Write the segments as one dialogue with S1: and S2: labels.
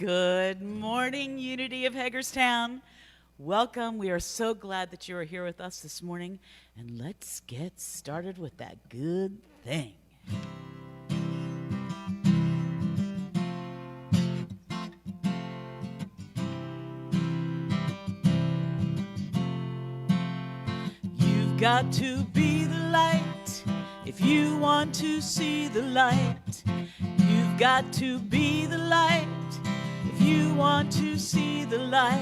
S1: Good morning, Unity of Hagerstown. Welcome. We are so glad that you are here with us this morning. And let's get started with that good thing. You've got to be the light if you want to see the light. You've got to be the light if you want to see the light.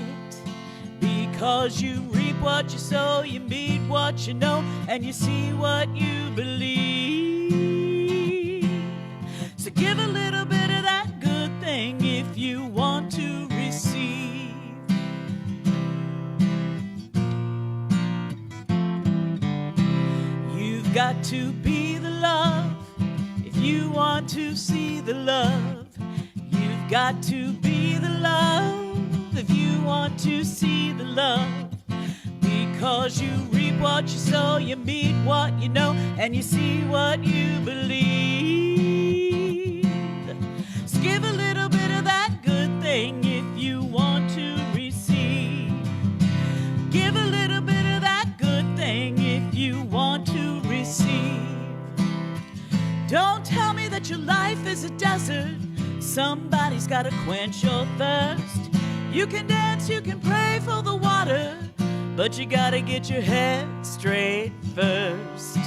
S1: Because you reap what you sow, you meet what you know, and you see what you believe. So give a little bit of that good thing if you want to receive. You've got to be the love if you want to see the love. You've got to be the love if you want to see the love. Because you reap what you sow, you meet what you know, and you see what you believe. So give a little bit of that good thing if you want to receive. Give a little bit of that good thing if you want to receive. Don't tell me that your life is a desert. Somebody's got to quench your thirst. You can dance, you can pray for the water, but you gotta get your head straight first.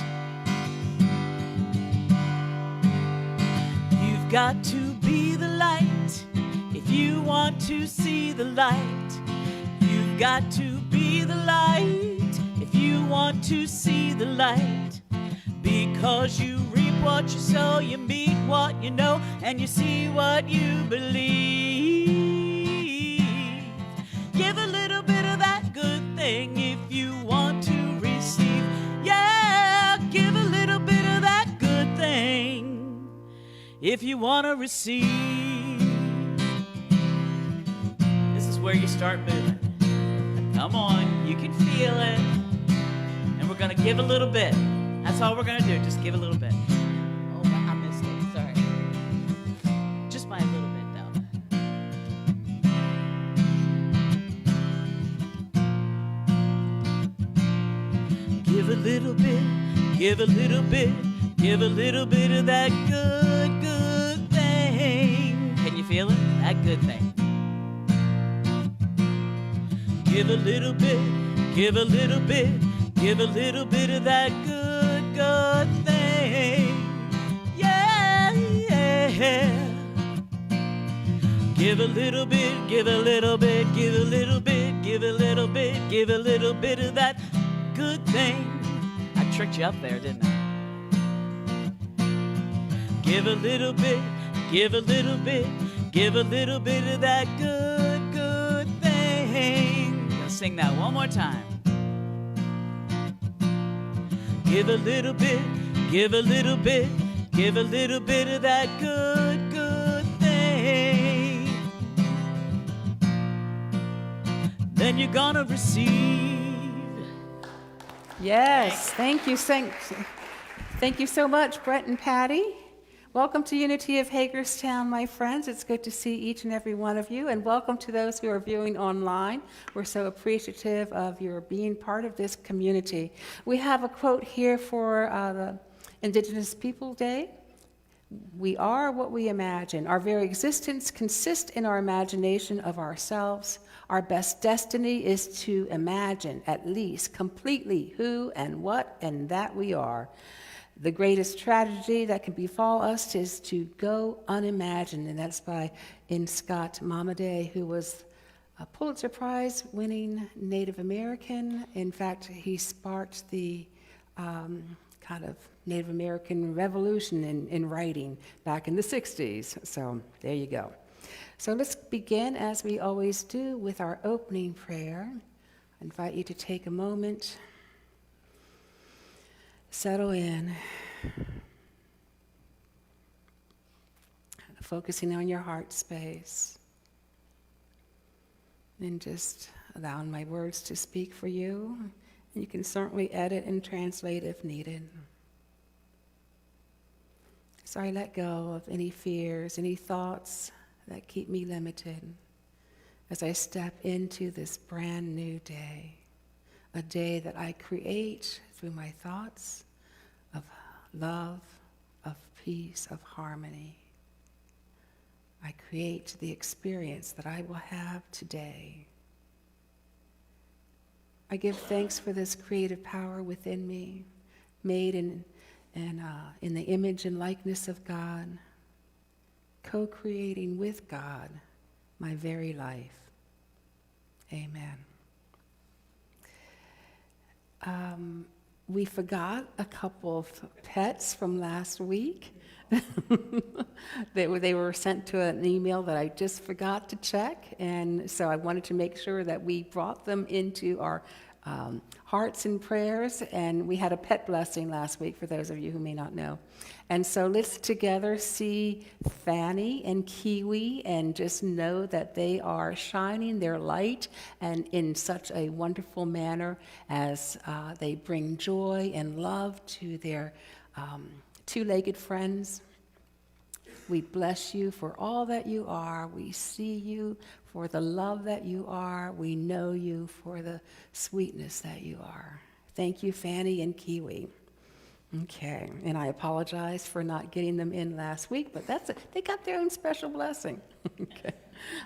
S1: You've got to be the light if you want to see the light. You've got to be the light if you want to see the light. Because you reap what you sow, you meet what you know, and you see what you believe. Give a little bit of that good thing if you want to receive. Yeah, give a little bit of that good thing if you want to receive. This is where you start moving. Come on, you can feel it. And we're going to give a little bit. That's all we're going to do, just give a little bit. Oh, I missed it, sorry. Just by a little bit, though. Give a little bit, give a little bit, give a little bit of that good, good thing. Can you feel it? That good thing. Give a little bit, give a little bit, give a little bit of that good, good thing. Yeah, yeah. Give a little bit, give a little bit, give a little bit, give a little bit, give a little bit of that good thing. I tricked you up there, didn't I? Give a little bit, give a little bit, give a little bit of that good, good thing. I'm gonna sing that one more time. Give a little bit, give a little bit, give a little bit of that good, good thing. Then you're gonna receive.
S2: Yes, thank you so much, Brett and Patty. Welcome to Unity of Hagerstown, my friends. It's good to see each and every one of you, and welcome to those who are viewing online. We're so appreciative of your being part of this community. We have a quote here for the Indigenous People Day. We are what we imagine. Our very existence consists in our imagination of ourselves. Our best destiny is to imagine, at least completely, who and what and that we are. The greatest tragedy that can befall us is to go unimagined, and that's by Scott Momaday, who was a Pulitzer Prize winning Native American. In fact, he sparked the kind of Native American revolution in writing back in the 60s. So there you go. So let's begin, as we always do, with our opening prayer. I invite you to take a moment, settle in, focusing on your heart space, and just allowing my words to speak for you. And you can certainly edit and translate if needed. So I let go of any fears, any thoughts that keep me limited as I step into this brand new day, a day that I create through my thoughts of love, of peace, of harmony. I create the experience that I will have today. I give thanks for this creative power within me, made in the image and likeness of God, co-creating with God my very life. Amen. We forgot a couple of pets from last week. They were sent to an email that I just forgot to check, and so I wanted to make sure that we brought them into our hearts and prayers, and we had a pet blessing last week for those of you who may not know. And so let's together see Fanny and Kiwi and just know that they are shining their light and in such a wonderful manner as they bring joy and love to their two-legged friends. We bless you for all that you are. We see you for the love that you are. We know you for the sweetness that you are. Thank you, Fanny and Kiwi. Okay, and I apologize for not getting them in last week, but they got their own special blessing.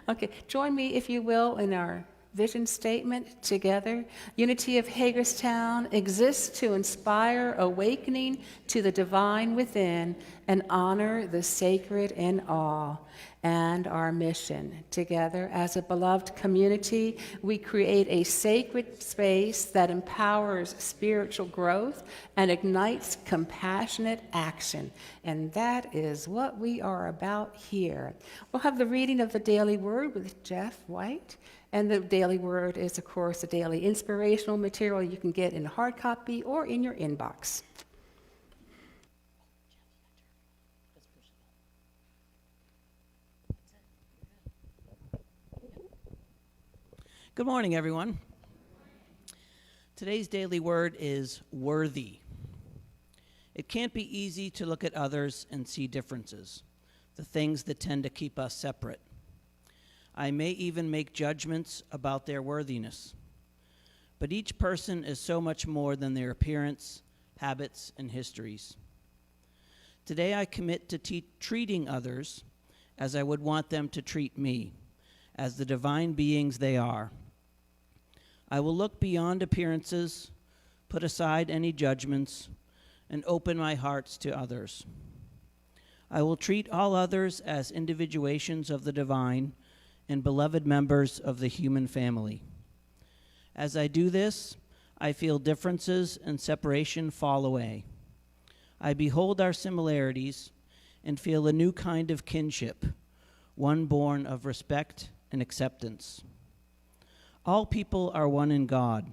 S2: Okay, join me, if you will, in our vision statement together. Unity of Hagerstown exists to inspire awakening to the divine within and honor the sacred in all. And our mission. Together, as a beloved community, we create a sacred space that empowers spiritual growth and ignites compassionate action. And that is what we are about here. We'll have the reading of the Daily Word with Jeff White. And the Daily Word is, of course, a daily inspirational material you can get in hard copy or in your inbox.
S3: Good morning, everyone. Today's daily word is worthy. It can't be easy to look at others and see differences, the things that tend to keep us separate. I may even make judgments about their worthiness. But each person is so much more than their appearance, habits, and histories. Today I commit to treating others as I would want them to treat me, as the divine beings they are. I will look beyond appearances, put aside any judgments, and open my hearts to others. I will treat all others as individuations of the divine and beloved members of the human family. As I do this, I feel differences and separation fall away. I behold our similarities and feel a new kind of kinship, one born of respect and acceptance. All people are one in God,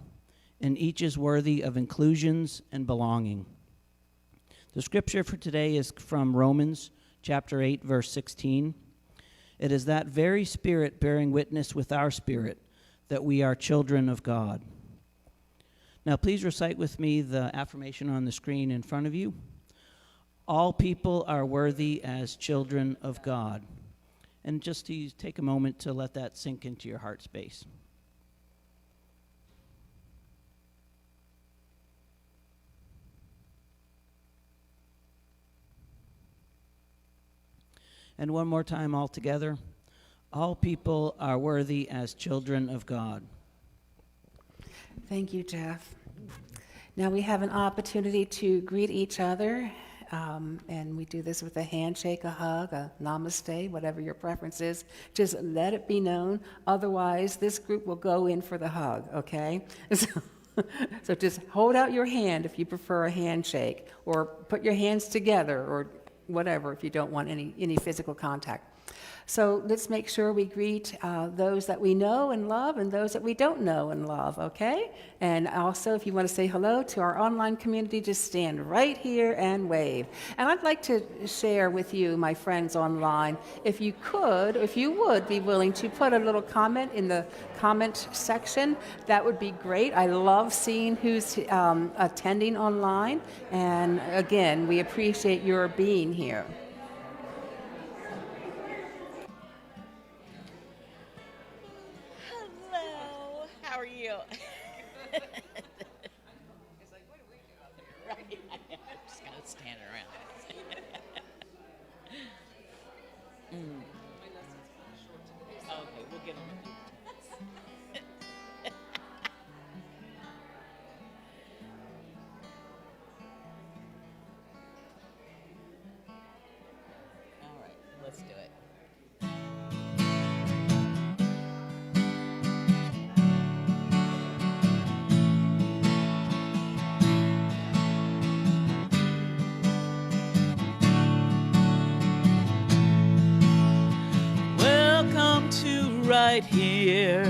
S3: and each is worthy of inclusions and belonging. The scripture for today is from Romans chapter 8, verse 16. It is that very Spirit bearing witness with our spirit that we are children of God. Now please recite with me the affirmation on the screen in front of you. All people are worthy as children of God. And just to take a moment to let that sink into your heart space. And one more time all together. All people are worthy as children of God.
S2: Thank you, Jeff. Now we have an opportunity to greet each other, and we do this with a handshake, a hug, a namaste, whatever your preference is. Just let it be known. Otherwise, this group will go in for the hug, okay? So just hold out your hand if you prefer a handshake, or put your hands together, or whatever if you don't want any physical contact. So let's make sure we greet those that we know and love and those that we don't know and love, okay? And also, if you want to say hello to our online community, just stand right here and wave. And I'd like to share with you, my friends online, if you would be willing to put a little comment in the comment section, that would be great. I love seeing who's attending online. And again, we appreciate your being here.
S1: So. It's like, what do we do out there? Right. I'm just kind of standing around. Okay, we'll give him a few. All right, let's do it. Welcome to right here.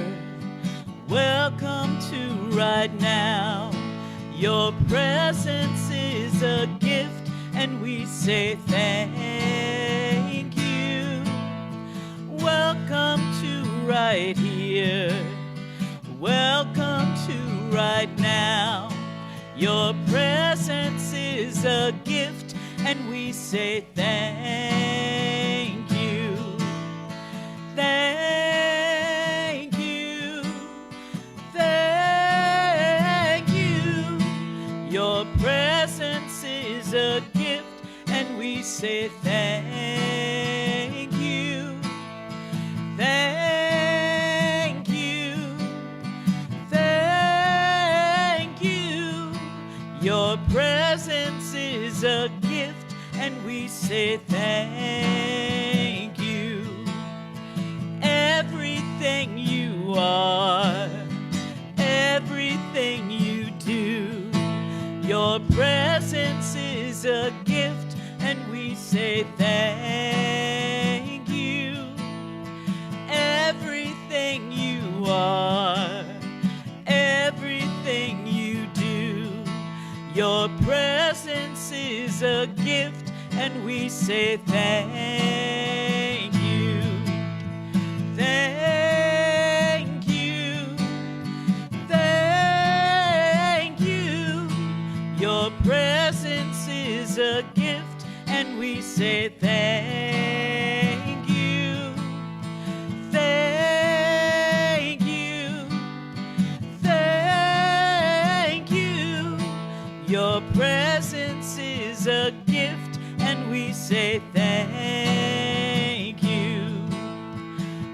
S1: Welcome to right now. Your presence is a gift, and we say thank you. Welcome to right here. Welcome to right now. Your presence is a gift, and we say thank you. Thank you. Thank you. Your presence is a gift, and we say thank you. Thank you. Thank you. Your presence is a gift, and we say thank you. Everything you are, everything you do, your presence is a gift, and we say thank you. Everything you are, everything you do, your presence is a gift, and we say thank you. Thank you. Thank you. Your presence is a gift, and we say thank you. Thank you. Thank you. Your presence is a gift, and we say thank you.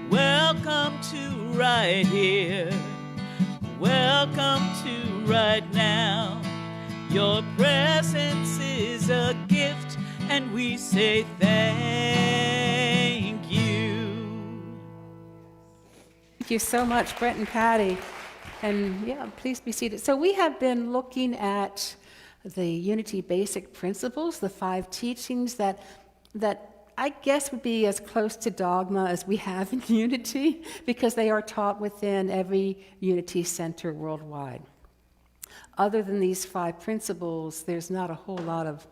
S1: Welcome to right here. Welcome to right now. Your presence is a gift, and we say thank you.
S2: Thank you so much, Brent and Patty. And yeah, please be seated. So we have been looking at the Unity basic principles, the 5 teachings that I guess would be as close to dogma as we have in Unity, because they are taught within every Unity center worldwide. Other than these 5 principles, there's not a whole lot of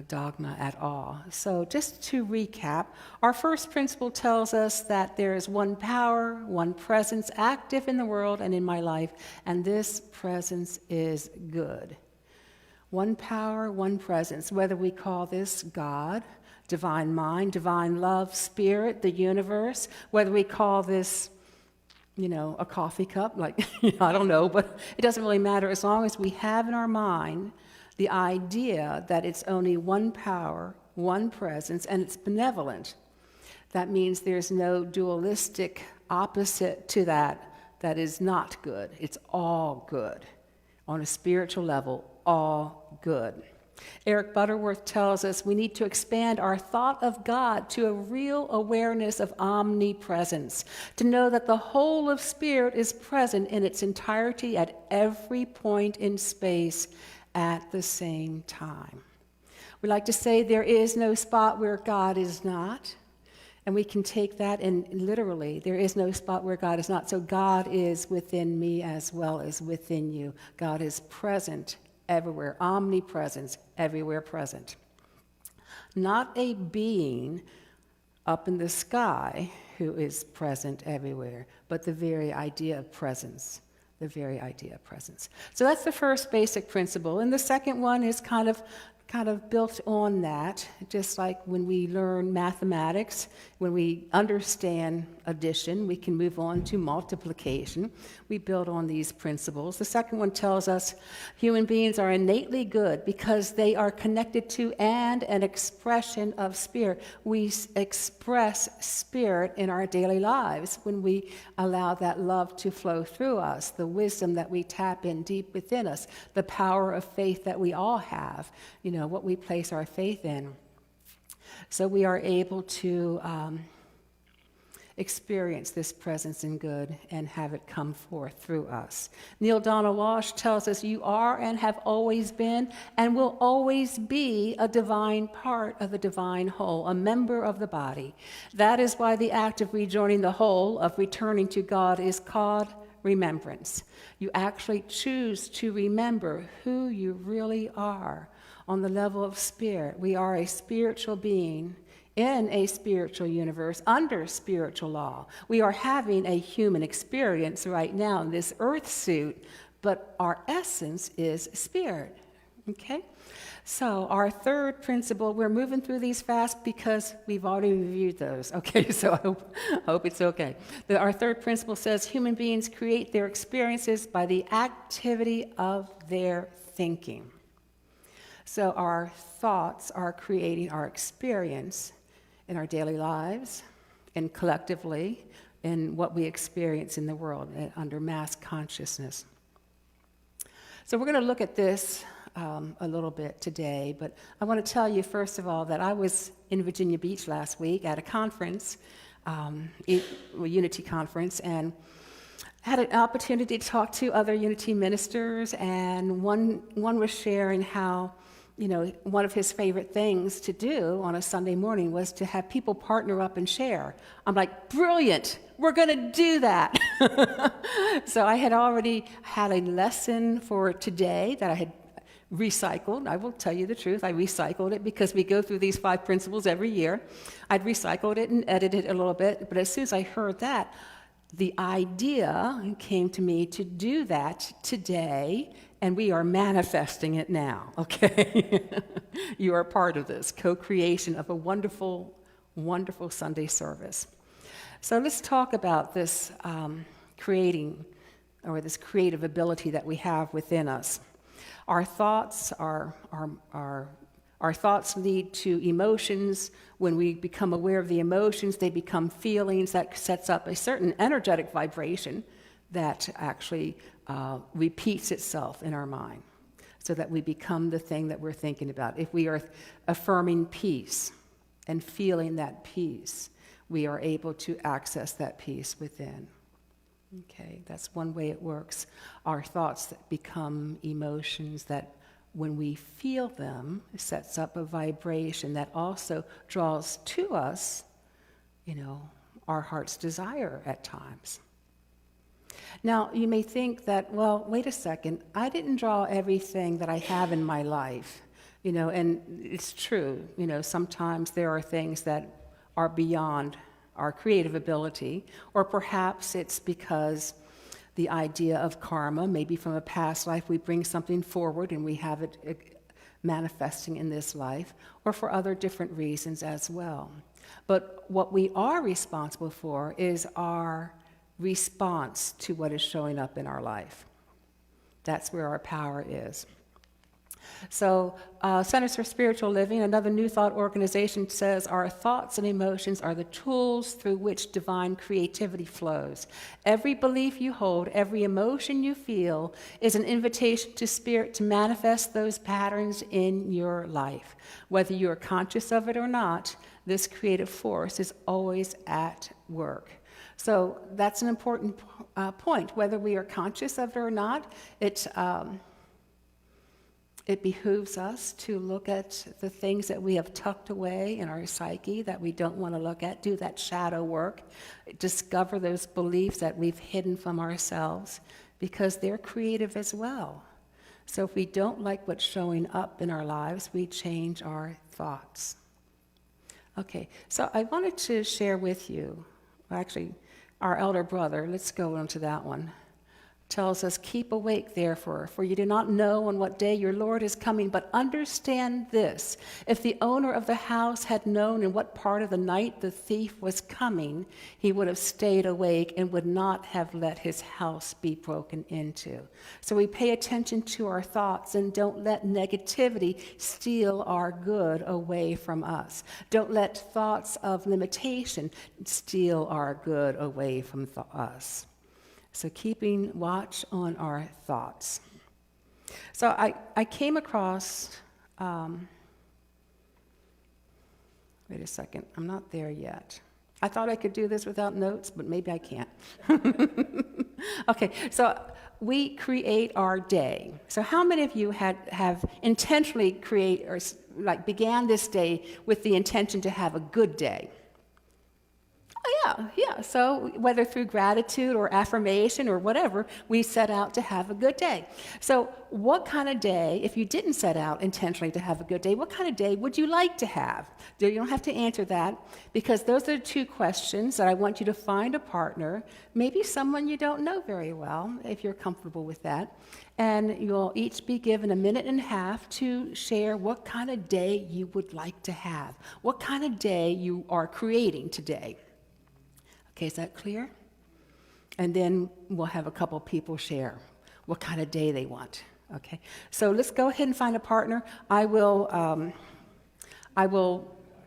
S2: dogma at all. So just to recap, our first principle tells us that there is one power, one presence active in the world and in my life, and this presence is good. One power, one presence, whether we call this God, divine mind, divine love, spirit, the universe, whether we call this a coffee cup, like, I don't know, but it doesn't really matter as long as we have in our mind the idea that it's only one power, one presence, and it's benevolent. That means there's no dualistic opposite to that is not good. It's all good. On a spiritual level, all good. Eric Butterworth tells us we need to expand our thought of God to a real awareness of omnipresence, to know that the whole of Spirit is present in its entirety at every point in space at the same time. We like to say there is no spot where God is not, and we can take that and literally, there is no spot where God is not. So God is within me as well as within you. God is present everywhere, omnipresence, everywhere present. Not a being up in the sky who is present everywhere, but the very idea of presence, the very idea of presence. So that's the first basic principle. And the second one is kind of kind of built on that, just like when we learn mathematics, when we understand addition, we can move on to multiplication. We build on these principles. The second one tells us human beings are innately good because they are connected to and an expression of spirit. We express spirit in our daily lives when we allow that love to flow through us, the wisdom that we tap in deep within us, the power of faith that we all have, what we place our faith in. So we are able to experience this presence in good and have it come forth through us. Neil Donald Walsh tells us, you are and have always been and will always be a divine part of the divine whole, a member of the body. That is why the act of rejoining the whole, of returning to God, is called remembrance. You actually choose to remember who you really are on the level of spirit. We are a spiritual being in a spiritual universe under spiritual law. We are having a human experience right now in this earth suit, but our essence is spirit. Okay? So our third principle, we're moving through these fast because we've already reviewed those. Okay, so I hope it's okay. Our third principle says human beings create their experiences by the activity of their thinking. So our thoughts are creating our experience in our daily lives and collectively in what we experience in the world under mass consciousness. So we're going to look at this a little bit today, but I want to tell you first of all that I was in Virginia Beach last week at a conference, a Unity conference, and had an opportunity to talk to other Unity ministers, and one was sharing how one of his favorite things to do on a Sunday morning was to have people partner up and share. I'm like, brilliant, we're going to do that. So I had already had a lesson for today that I had recycled. I will tell you the truth, I recycled it because we go through these 5 principles every year. I'd recycled it and edited it a little bit, but as soon as I heard that, the idea came to me to do that today, and we are manifesting it now, okay? You are part of this co-creation of a wonderful, wonderful Sunday service. So let's talk about this creating, or this creative ability that we have within us. Our thoughts our thoughts lead to emotions. When we become aware of the emotions, they become feelings. That sets up a certain energetic vibration that actually repeats itself in our mind so that we become the thing that we're thinking about. If we are affirming peace and feeling that peace, we are able to access that peace within. Okay, that's one way it works. Our thoughts become emotions that when we feel them, it sets up a vibration that also draws to us, our heart's desire at times. Now, you may think that, well, wait a second, I didn't draw everything that I have in my life, and it's true. Sometimes there are things that are beyond our creative ability, or perhaps it's because the idea of karma, maybe from a past life, we bring something forward and we have it manifesting in this life, or for other different reasons as well. But what we are responsible for is our response to what is showing up in our life. That's where our power is. So Centers for Spiritual Living, another New Thought organization, says our thoughts and emotions are the tools through which divine creativity flows. Every belief you hold, every emotion you feel is an invitation to Spirit to manifest those patterns in your life. Whether you are conscious of it or not, this creative force is always at work. So that's an important point. Whether we are conscious of it or not, it behooves us to look at the things that we have tucked away in our psyche that we don't want to look at, do that shadow work, discover those beliefs that we've hidden from ourselves, because they're creative as well. So if we don't like what's showing up in our lives, we change our thoughts. Okay, so I wanted to share with you, actually, our elder brother, let's go on to that one, tells us, keep awake, therefore, for you do not know on what day your Lord is coming. But understand this, if the owner of the house had known in what part of the night the thief was coming, he would have stayed awake and would not have let his house be broken into. So we pay attention to our thoughts and don't let negativity steal our good away from us. Don't let thoughts of limitation steal our good away from us. So keeping watch on our thoughts. So I came across, wait a second, I'm not there yet. I thought I could do this without notes, but maybe I can't. Okay, so we create our day. So how many of you have intentionally began this day with the intention to have a good day? Oh, yeah. So whether through gratitude or affirmation or whatever, we set out to have a good day. So what kind of day, if you didn't set out intentionally to have a good day, what kind of day would you like to have? You don't have to answer that, because those are two questions that I want you to find a partner, maybe someone you don't know very well, if you're comfortable with that. And you'll each be given a minute and a half to share what kind of day you would like to have, what kind of day you are creating today. Okay, is that clear? And then we'll have a couple people share what kind of day they want. Okay, so let's go ahead and find a partner. I will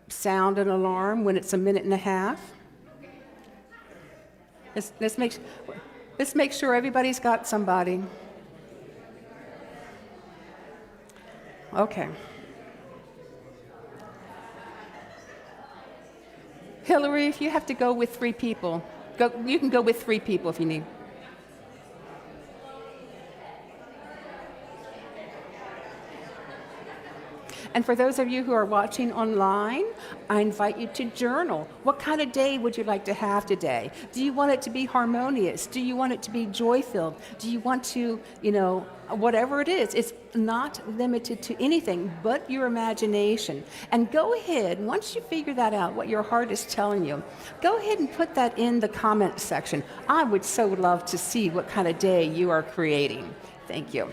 S2: sound an alarm when it's a minute and a half. Let's make sure everybody's got somebody. Okay. Hillary, if you have to go with 3 people, you can go with 3 people if you need. And for those of you who are watching online, I invite you to journal. What kind of day would you like to have today? Do you want it to be harmonious? Do you want it to be joy-filled? Do you want to, whatever it is, it's not limited to anything but your imagination. And go ahead, once you figure that out, what your heart is telling you, go ahead and put that in the comment section. I would so love to see what kind of day you are creating. Thank you.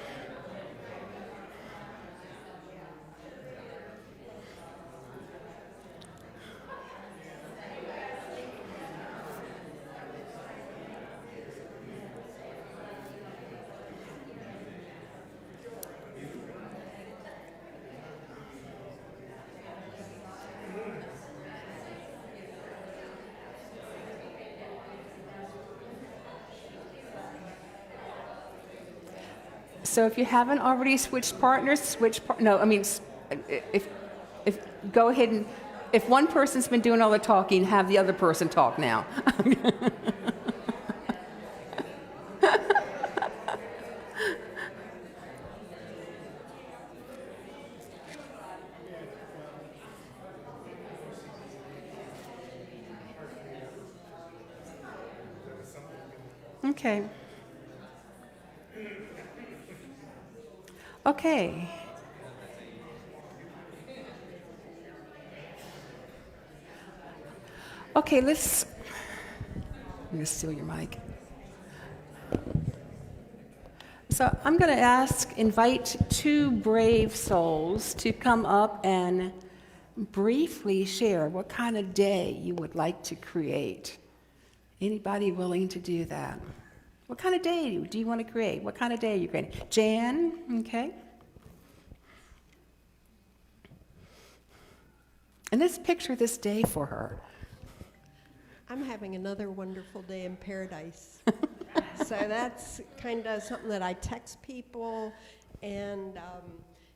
S2: So if you haven't already switched partners, if go ahead and, if one person's been doing all the talking, have the other person talk now. Okay. Okay. Okay, I'm going to steal your mic. So I'm going to invite 2 brave souls to come up and briefly share what kind of day you would like to create. Anybody willing to do that? What kind of day do you want to create? What kind of day are you creating? Jan, okay. And let's picture this day for her.
S4: I'm having another wonderful day in paradise. So that's kind of something that I text people, and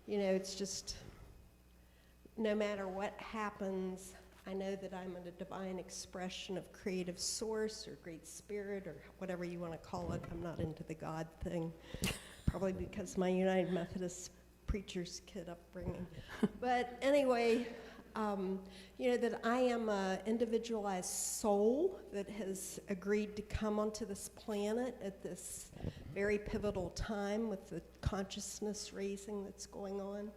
S4: it's just, no matter what happens, I know that I'm a divine expression of creative source or great spirit or whatever you want to call it. I'm not into the God thing, probably because my United Methodist preacher's kid upbringing. But anyway, that I am an individualized soul that has agreed to come onto this planet at this very pivotal time with the consciousness raising that's going on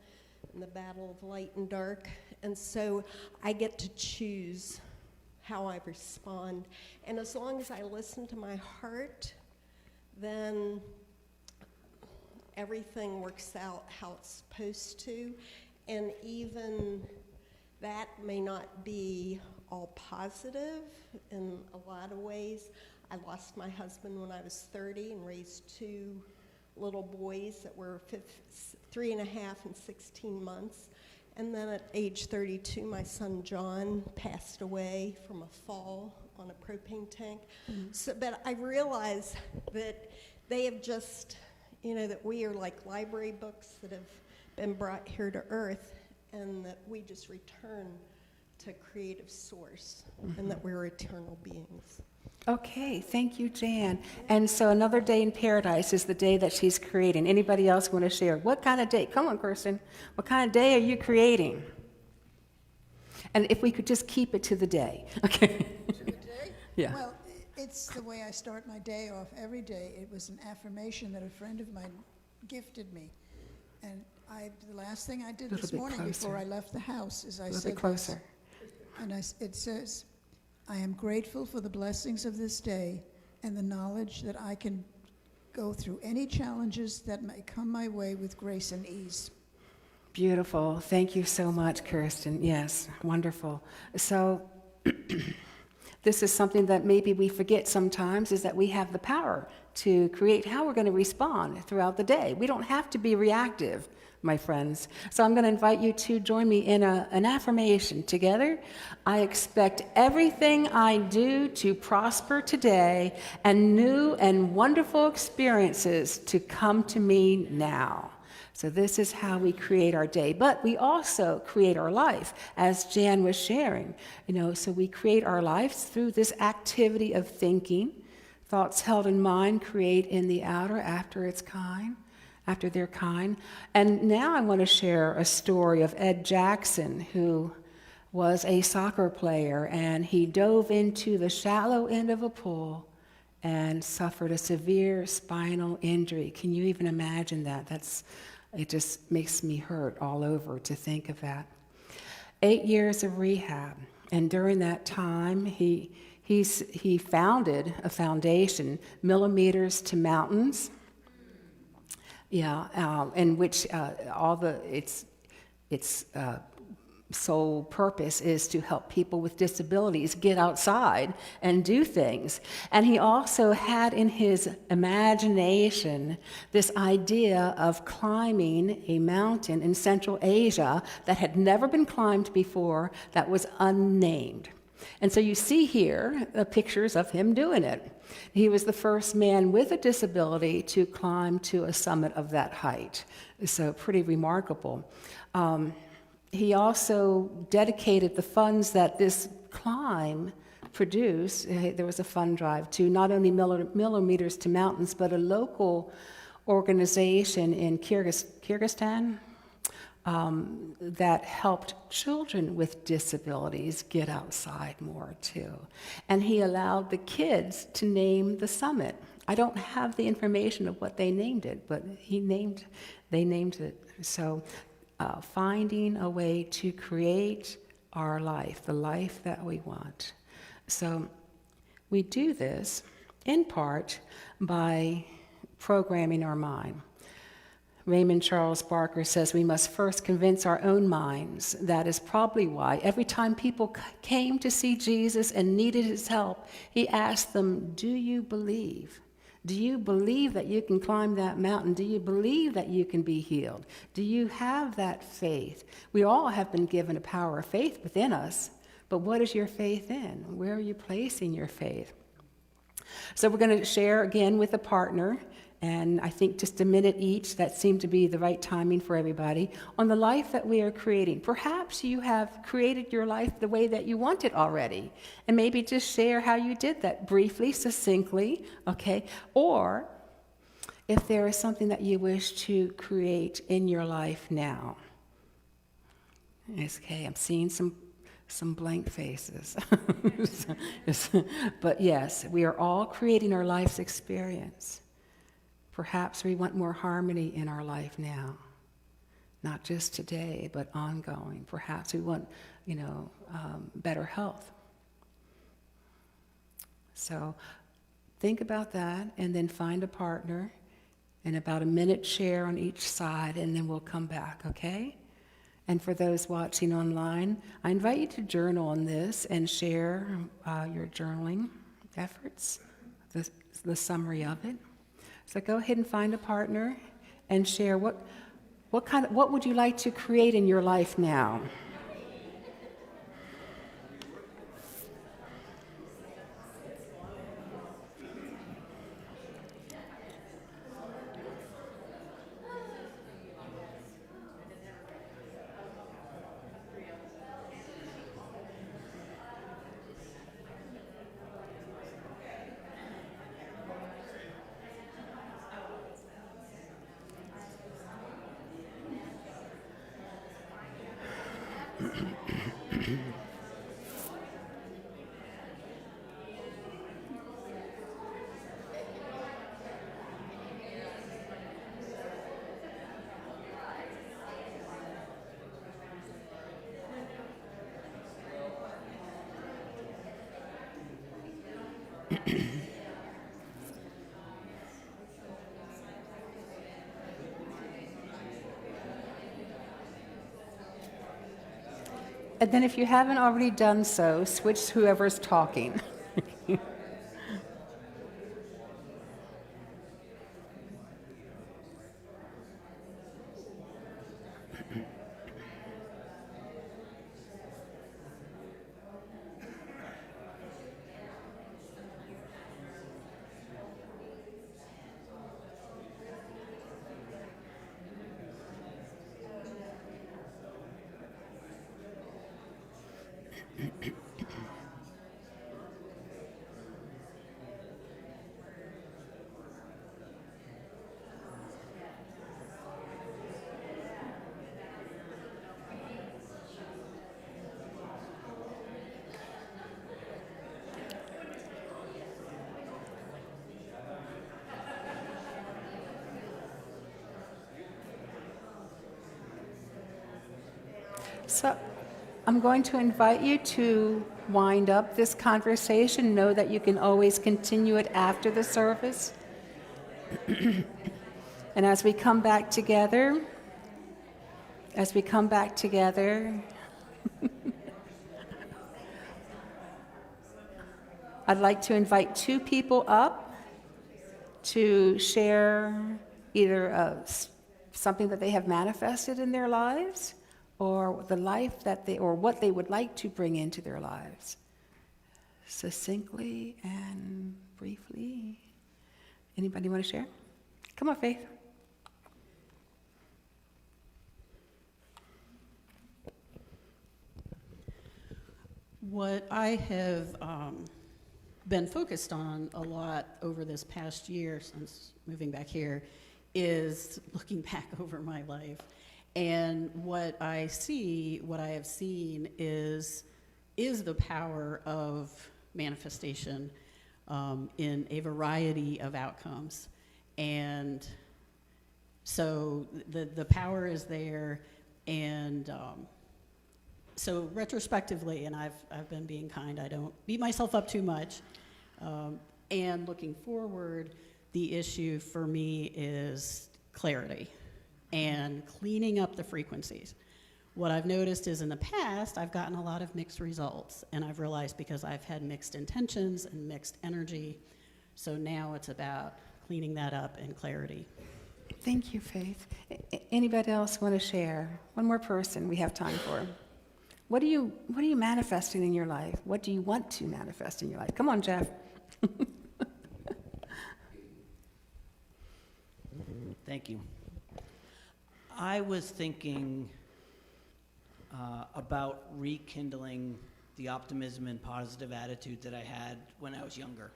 S4: in the battle of light and dark. And so I get to choose how I respond. And as long as I listen to my heart, then everything works out how it's supposed to. And even that may not be all positive in a lot of ways. I lost my husband when I was 30 and raised 2 little boys that were 3.5 and 16 months. And then at age 32, my son John passed away from a fall on a propane tank. So, but I realize that they have just, that we are like library books that have been brought here to earth, and that we just return to creative source, and that we're eternal beings.
S2: Okay, thank you, Jan. And so another day in paradise is the day that she's creating. Anybody else want to share? What kind of day? Come on, Kirsten. What kind of day are you creating? And if we could just keep it to the day. Okay.
S5: To the day?
S2: Yeah.
S5: Well, it's the way I start my day off every day. It was an affirmation that a friend of mine gifted me. And the last thing I did this morning before I left the house is I said,
S2: a little bit closer.
S5: And it says, I am grateful for the blessings of this day and the knowledge that I can go through any challenges that may come my way with grace and ease.
S2: Beautiful. Thank you so much, Kirsten. Yes, wonderful. So this is something that maybe we forget sometimes, is that we have the power to create how we're going to respond throughout the day. We don't have to be reactive, my friends. So I'm going to invite you to join me in an affirmation together. I expect everything I do to prosper today and new and wonderful experiences to come to me now. So this is how we create our day, but we also create our life, as Jan was sharing. So we create our lives through this activity of thinking. Thoughts held in mind create in the outer after they're kind. And now I want to share a story of Ed Jackson, who was a soccer player, and he dove into the shallow end of a pool and suffered a severe spinal injury. Can you even imagine that? It just makes me hurt all over to think of that. 8 years of rehab, and during that time, he founded a foundation, Millimeters to Mountains. In which its sole purpose is to help people with disabilities get outside and do things. And he also had in his imagination this idea of climbing a mountain in Central Asia that had never been climbed before, that was unnamed. And so you see here pictures of him doing it. He was the first man with a disability to climb to a summit of that height. So pretty remarkable. He also dedicated the funds that this climb produced. There was a fund drive to not only Millimeters to Mountains, but a local organization in Kyrgyzstan that helped children with disabilities get outside more too. And he allowed the kids to name the summit. I don't have the information of what they named it, but they named it. So finding a way to create our life, the life that we want. So we do this in part by programming our mind. Raymond Charles Barker says we must first convince our own minds. That is probably why every time people came to see Jesus and needed his help, he asked them, do you believe? Do you believe that you can climb that mountain? Do you believe that you can be healed? Do you have that faith? We all have been given a power of faith within us, but what is your faith in? Where are you placing your faith? So we're going to share again with a partner, and I think just a minute each, that seemed to be the right timing for everybody, on the life that we are creating. Perhaps you have created your life the way that you want it already, and maybe just share how you did that briefly, succinctly, okay? Or if there is something that you wish to create in your life now. It's okay, I'm seeing some blank faces. But yes, we are all creating our life's experience. Perhaps we want more harmony in our life now, not just today, but ongoing. Perhaps we want, better health. So Think about that, and then find a partner, and about a minute share on each side, and then we'll come back, okay? And for those watching online, I invite you to journal on this and share your journaling efforts, the summary of it. So go ahead and find a partner and share what would you like to create in your life now? And then if you haven't already done so, switch to whoever's talking. So I'm going to invite you to wind up this conversation. Know that you can always continue it after the service. And as we come back together, I'd like to invite two people up to share either something that they have manifested in their lives, or the life that or what they would like to bring into their lives. Succinctly and briefly. Anybody want to share? Come on, Faith.
S6: What I have been focused on a lot over this past year since moving back here is looking back over my life. And what I have seen is the power of manifestation in a variety of outcomes. And so the power is there, and so retrospectively, and I've been being kind, I don't beat myself up too much, and looking forward, the issue for me is clarity and cleaning up the frequencies. What I've noticed is in the past, I've gotten a lot of mixed results, and I've realized because I've had mixed intentions and mixed energy, so now it's about cleaning that up and clarity.
S2: Thank you, Faith. Anybody else want to share? One more person we have time for. What are you manifesting in your life? What do you want to manifest in your life? Come on, Jeff.
S3: Thank you. I was thinking about rekindling the optimism and positive attitude that I had when I was younger.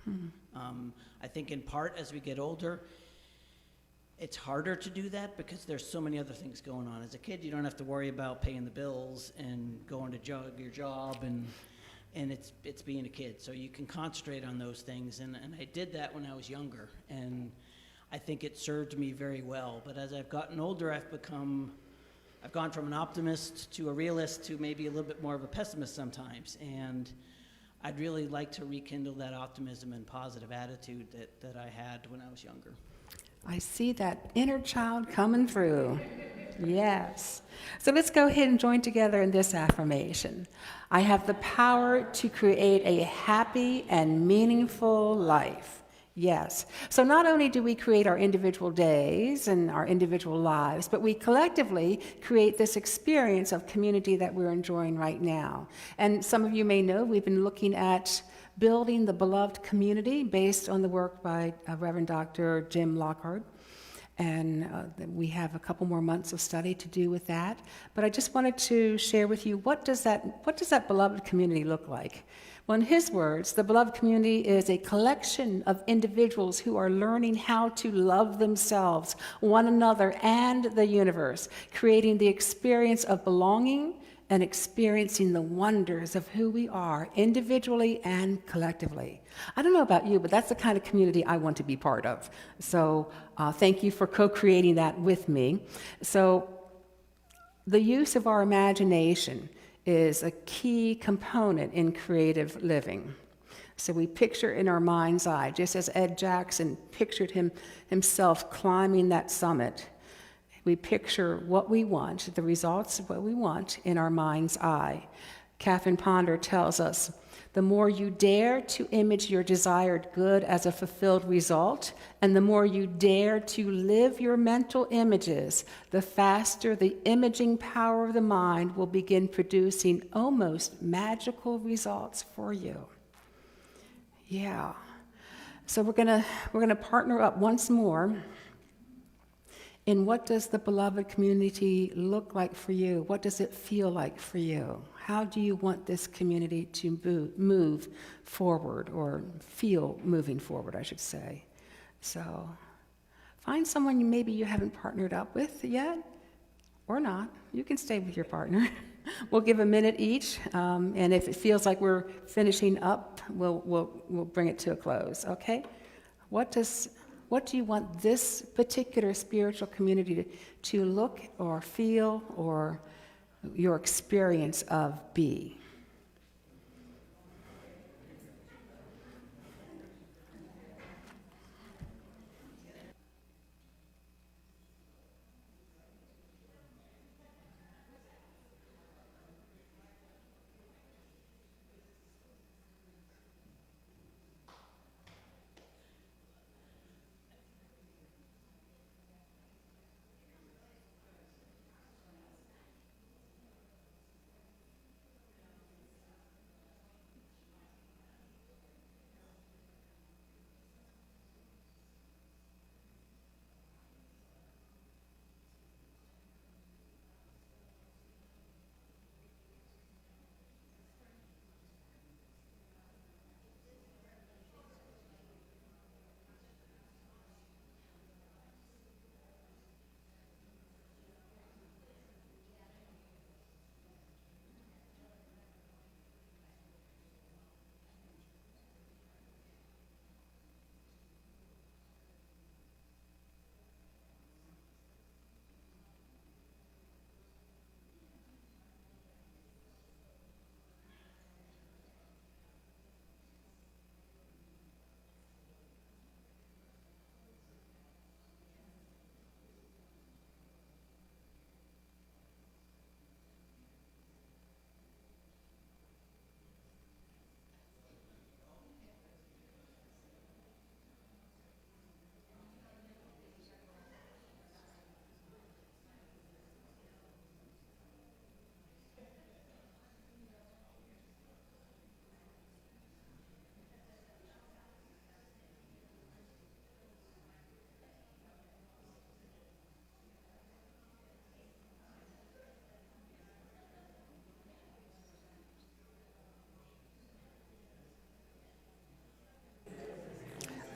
S3: I think in part as we get older, it's harder to do that because there's so many other things going on. As a kid, you don't have to worry about paying the bills and going to your job, and it's being a kid. So you can concentrate on those things, and I did that when I was younger, and I think it served me very well. But as I've gotten older, I've gone from an optimist to a realist to maybe a little bit more of a pessimist sometimes. And I'd really like to rekindle that optimism and positive attitude that I had when I was younger.
S2: I see that inner child coming through. Yes. So let's go ahead and join together in this affirmation. I have the power to create a happy and meaningful life. Yes. So not only do we create our individual days and our individual lives, but we collectively create this experience of community that we're enjoying right now. And some of you may know we've been looking at building the beloved community based on the work by Reverend Dr. Jim Lockhart. And we have a couple more months of study to do with that. But I just wanted to share with you, what does that beloved community look like? Well, in his words, the beloved community is a collection of individuals who are learning how to love themselves, one another, and the universe, creating the experience of belonging and experiencing the wonders of who we are individually and collectively. I don't know about you, but that's the kind of community I want to be part of. So thank you for co-creating that with me. So the use of our imagination is a key component in creative living. So we picture in our mind's eye, just as Ed Jackson pictured himself climbing that summit. We picture what we want, the results of what we want in our mind's eye. Catherine Ponder tells us, the more you dare to image your desired good as a fulfilled result, and the more you dare to live your mental images, the faster the imaging power of the mind will begin producing almost magical results for you. Yeah. So we're gonna partner up once more. And what does the beloved community look like for you? What does it feel like for you? How do you want this community to move forward, or feel moving forward, I should say? So find someone maybe you haven't partnered up with yet, or not. You can stay with your partner. We'll give a minute each, and if it feels like we're finishing up, we'll bring it to a close, okay? What do you want this particular spiritual community to look or feel, or your experience of be?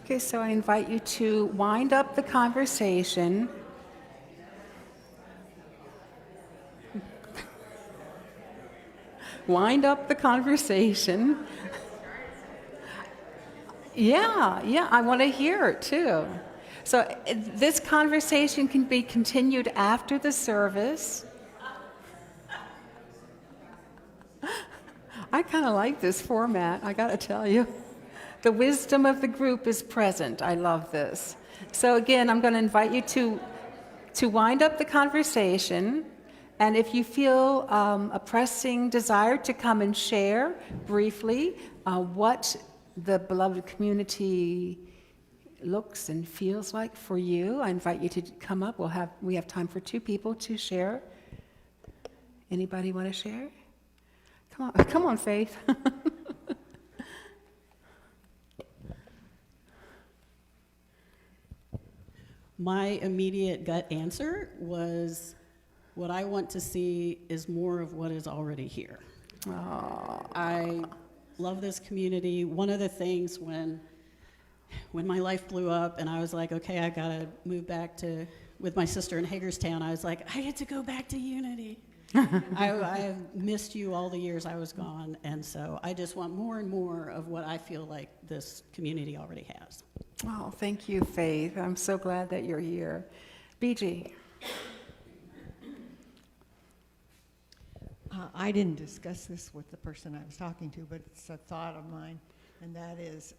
S2: Okay, so I invite you to wind up the conversation. Wind up the conversation. Yeah, I want to hear it too. So this conversation can be continued after the service. I kind of like this format, I got to tell you. The wisdom of the group is present. I love this. So again, I'm going to invite you to wind up the conversation. And if you feel a pressing desire to come and share briefly what the beloved community looks and feels like for you, I invite you to come up. We have time for 2 people to share. Anybody want to share? Come on, Faith.
S6: My immediate gut answer was, what I want to see is more of what is already here. I love this community. One of the things when my life blew up and I was like, okay, I gotta move back with my sister in Hagerstown, I was like, I get to go back to Unity. I have missed you all the years I was gone, and so I just want more and more of what I feel like this community already has.
S2: Oh, thank you, Faith. I'm so glad that you're here. BG.
S7: I didn't discuss this with the person I was talking to, but it's a thought of mine, and that is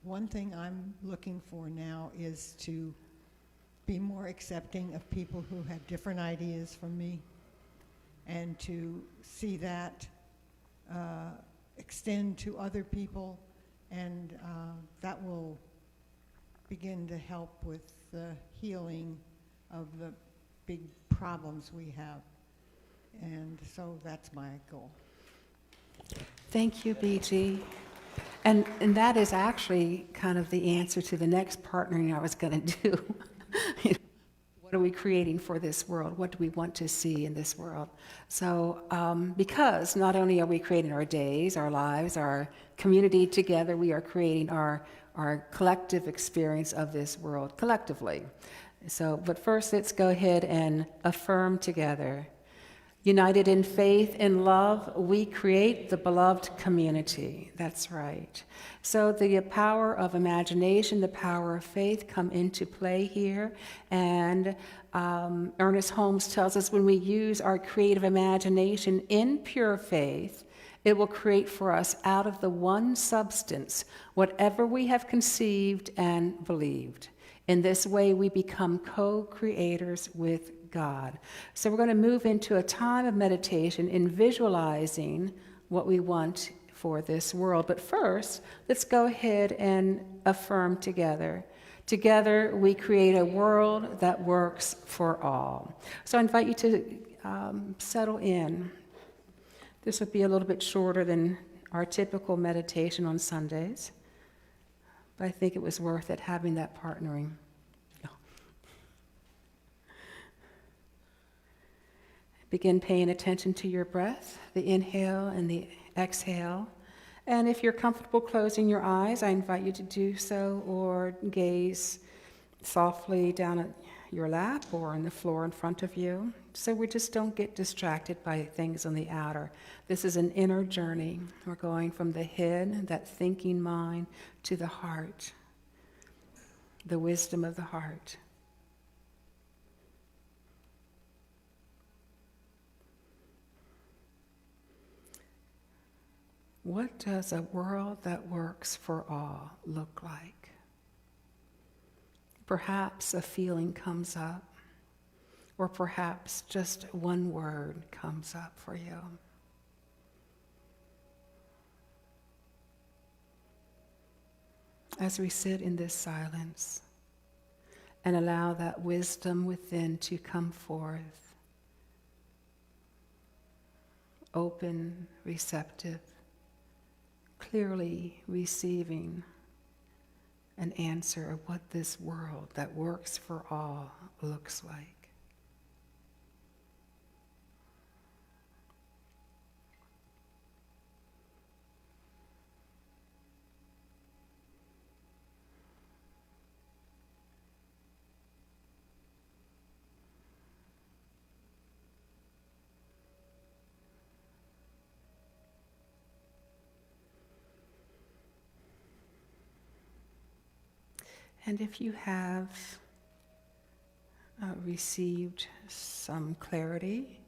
S7: one thing I'm looking for now is to be more accepting of people who have different ideas from me, and to see that extend to other people, and that will begin to help with the healing of the big problems we have. And so that's my goal.
S2: Thank you, BG. And that is actually kind of the answer to the next partnering I was going to do. What are we creating for this world? What do we want to see in this world? So, because not only are we creating our days, our lives, our community together, we are creating our collective experience of this world collectively. So, but first, let's go ahead and affirm together. United in faith and love, we create the beloved community. That's right. So the power of imagination, the power of faith come into play here. And Ernest Holmes tells us when we use our creative imagination in pure faith, it will create for us out of the one substance whatever we have conceived and believed. In this way, we become co-creators with God. So we're going to move into a time of meditation in visualizing what we want for this world. But first, let's go ahead and affirm together. Together, we create a world that works for all. So I invite you to settle in. This would be a little bit shorter than our typical meditation on Sundays, but I think it was worth it having that partnering. Begin paying attention to your breath, the inhale and the exhale. And if you're comfortable closing your eyes, I invite you to do so, or gaze softly down at your lap or on the floor in front of you. So we just don't get distracted by things on the outer. This is an inner journey. We're going from the head, that thinking mind, to the heart, the wisdom of the heart. What does a world that works for all look like? Perhaps a feeling comes up, or perhaps just one word comes up for you. As we sit in this silence and allow that wisdom within to come forth, open, receptive, clearly receiving an answer of what this world that works for all looks like. And if you have received some clarity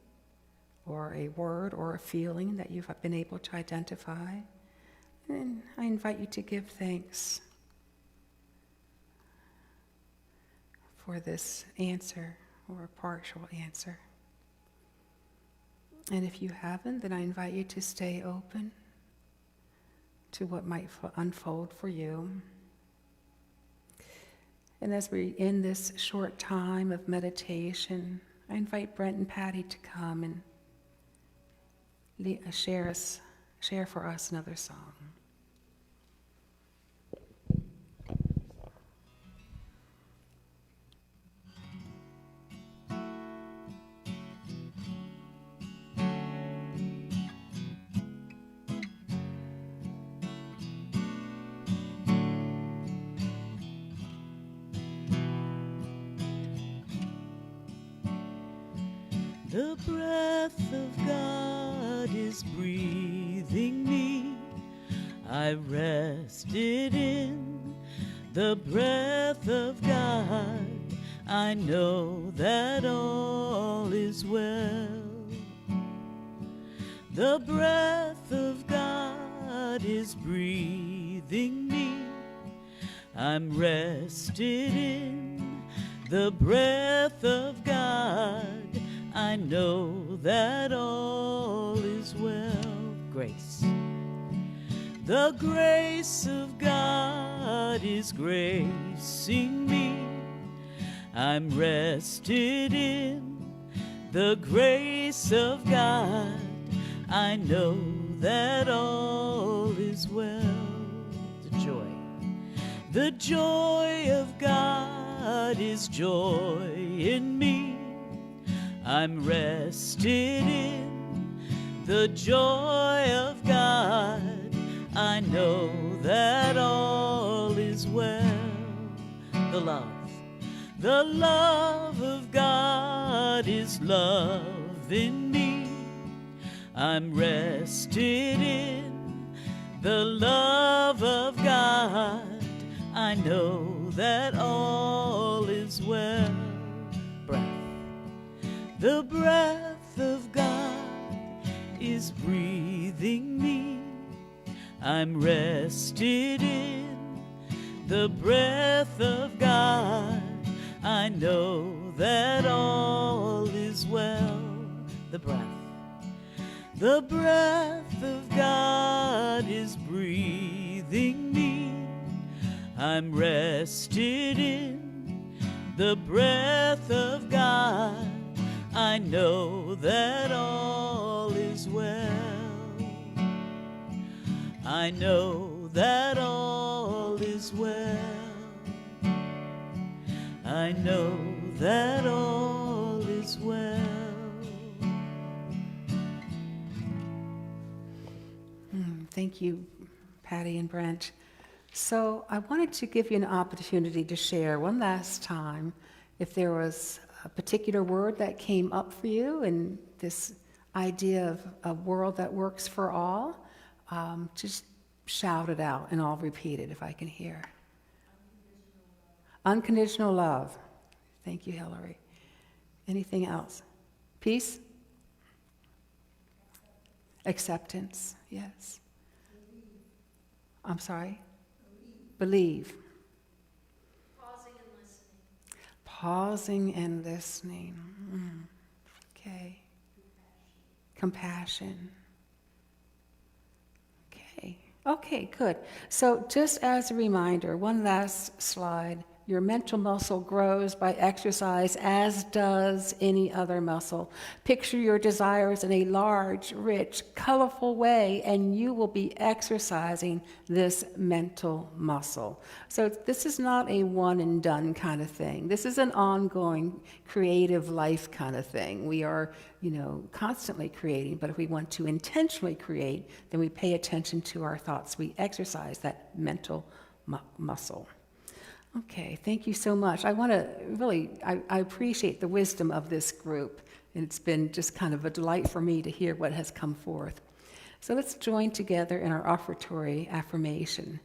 S2: or a word or a feeling that you've been able to identify. And I invite you to give thanks for this answer or a partial answer. And if you haven't, then I invite you to stay open to what might unfold for you. And as we end this short time of meditation, I invite Brent and Patty to come and share for us another song.
S1: The breath of God is breathing me. I rested in the breath of God. I know that all is well. The breath of God is breathing me. I'm rested in the breath of God. I know that all is well. Grace. The grace of God is gracing me. I'm rested in the grace of God. I know that all is well. The joy. The joy of God is joy in me. I'm rested in the joy of God. I know that all is well. The love of God is love in me. I'm rested in the love of God. I know that all is well. Breath. The breath of God is breathing me. I'm rested in the breath of God. I know that all is well. The breath. The breath of God is breathing me. I'm rested in the breath of God. I know that all is well. I know that all is well. I know that all is well.
S2: Thank you, Patty and Brent. So I wanted to give you an opportunity to share one last time if there was a particular word that came up for you and this idea of a world that works for all. Just shout it out and I'll repeat it if I can hear. Unconditional love. Thank you, Hillary. Anything else? Peace? Acceptance, yes. I'm sorry? Believe. Pausing and listening. Okay. Compassion. Okay, good. So just as a reminder, one last slide. Your mental muscle grows by exercise, as does any other muscle. Picture your desires in a large, rich, colorful way, and you will be exercising this mental muscle. So this is not a one and done kind of thing. This is an ongoing creative life kind of thing. We are, constantly creating, but if we want to intentionally create, then we pay attention to our thoughts. We exercise that mental muscle. Okay, thank you so much. I want to I appreciate the wisdom of this group, and it's been just kind of a delight for me to hear what has come forth. So let's join together in our offertory affirmation.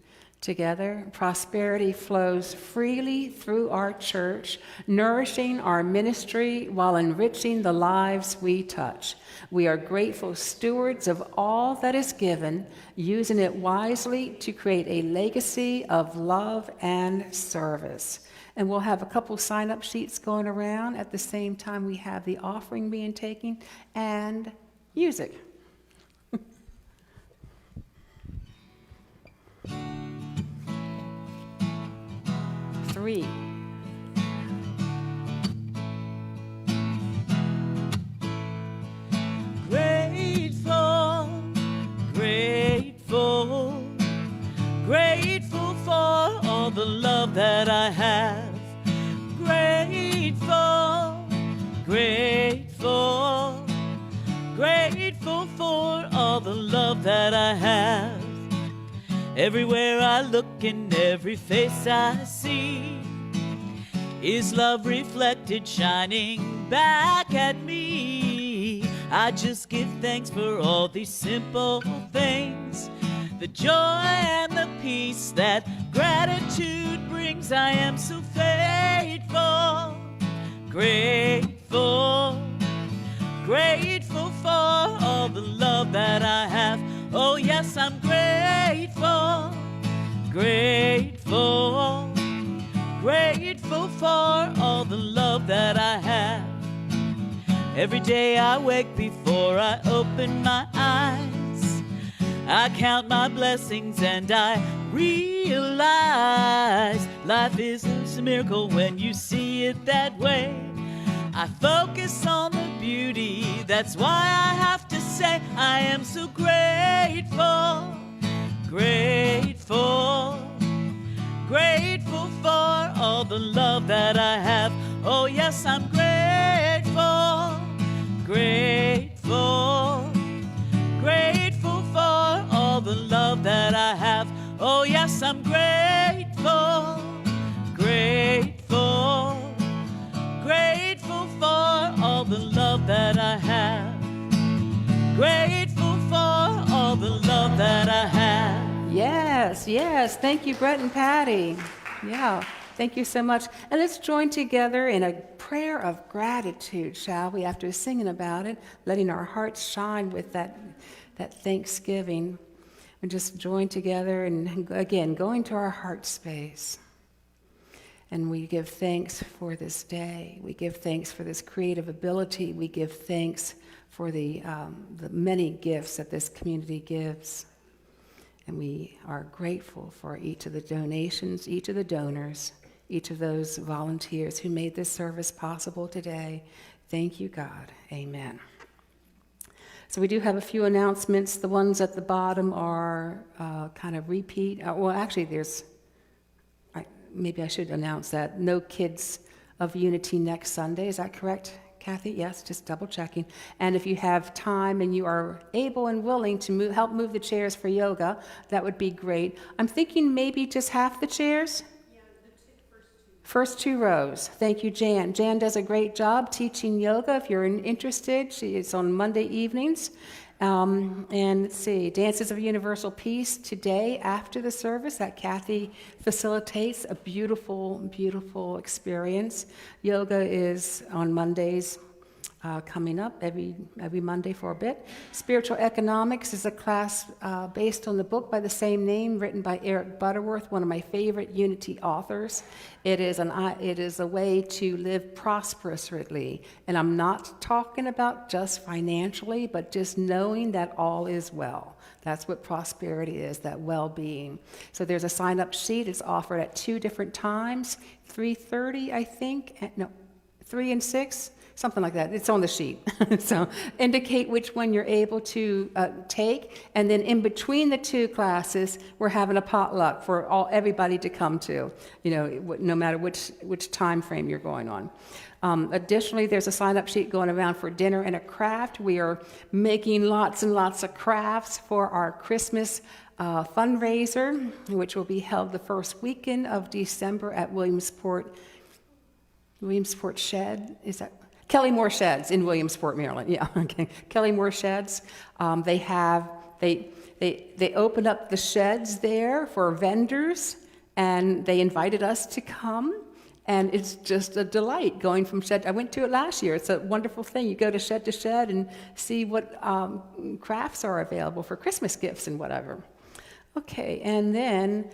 S2: Together, prosperity flows freely through our church, nourishing our ministry while enriching the lives we touch. We are grateful stewards of all that is given, using it wisely to create a legacy of love and service. And we'll have a couple sign-up sheets going around at the same time we have the offering being taken and music. Three.
S1: Grateful, grateful, grateful for all the love that I have. Grateful, grateful, grateful for all the love that I have. Everywhere I look and every face I see is love reflected, shining back at me. I just give thanks for all these simple things, the joy and the peace that gratitude brings. I am so faithful, grateful, grateful for all the love that I have. Oh yes, I'm grateful, grateful, grateful for all the love that I have. Every day I wake before I open my eyes, I count my blessings and I realize life is a miracle when you see it that way. I focus on the beauty, that's why I have to say I am so grateful, grateful, grateful for all the love that I have. Oh yes, I'm grateful, grateful, grateful for all the love that I have. Oh yes, I'm grateful, grateful, grateful for all the love that I have. Grateful for all the love that I have.
S2: Yes, yes. Thank you, Brett and Patty. Yeah, thank you so much. And let's join together in a prayer of gratitude, shall we? After singing about it, letting our hearts shine with that thanksgiving. And just join together and, again, go into our heart space. And we give thanks for this day. We give thanks for this creative ability. We give thanks for the many gifts that this community gives. And we are grateful for each of the donations, each of the donors, each of those volunteers who made this service possible today. Thank you, God. Amen. So we do have a few announcements. The ones at the bottom are kind of repeat. Well, actually, maybe I should announce that. No Kids of Unity next Sunday. Is that correct, Kathy? Yes, just double checking. And if you have time and you are able and willing to help move the chairs for yoga, that would be great. I'm thinking maybe just half the chairs? Yeah, the first two rows. Thank you, Jan. Jan does a great job teaching yoga. If you're interested, it's on Monday evenings. And let's see, Dances of Universal Peace today after the service that Kathy facilitates. A beautiful, beautiful experience. Yoga is on Mondays coming up every Monday for a bit. Spiritual Economics is a class based on the book by the same name, written by Eric Butterworth, one of my favorite Unity authors. It is a way to live prosperously, and I'm not talking about just financially, but just knowing that all is well. That's what prosperity is, that well-being. So there's a sign-up sheet. It's offered at 2 different times, 3:30, I think. No, 3 and 6. Something like that. It's on the sheet. So indicate which one you're able to take, and then in between the 2 classes, we're having a potluck for everybody to come to. No matter which time frame you're going on. Additionally, there's a sign-up sheet going around for dinner and a craft. We are making lots and lots of crafts for our Christmas fundraiser, which will be held the first weekend of December at Williamsport Shed. Is that? Kelly Moore Sheds in Williamsport, Maryland. Yeah, okay. Kelly Moore Sheds. They They opened up the sheds there for vendors, and they invited us to come. And it's just a delight going from shed. I went to it last year. It's a wonderful thing. You go to shed and see what crafts are available for Christmas gifts and whatever. Okay, and then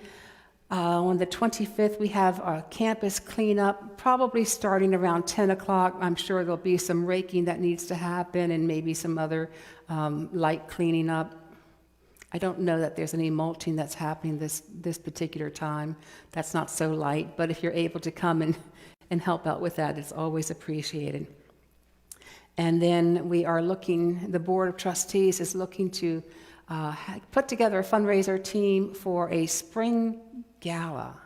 S2: on the 25th, we have a campus cleanup, probably starting around 10 o'clock. I'm sure there'll be some raking that needs to happen and maybe some other light cleaning up. I don't know that there's any mulching that's happening this particular time. That's not so light, but if you're able to come and help out with that, it's always appreciated. And then we are looking, the Board of Trustees is looking to put together a fundraiser team for a spring gala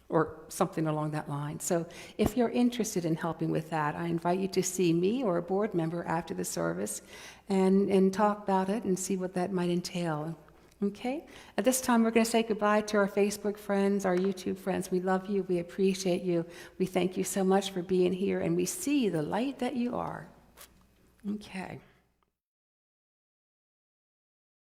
S2: or something along that line. So if you're interested in helping with that, I invite you to see me or a board member after the service and talk about it and see what that might entail. Okay? At this time, we're going to say goodbye to our Facebook friends, our YouTube friends. We love you. We appreciate you. We thank you so much for being here, and we see the light that you are. Okay.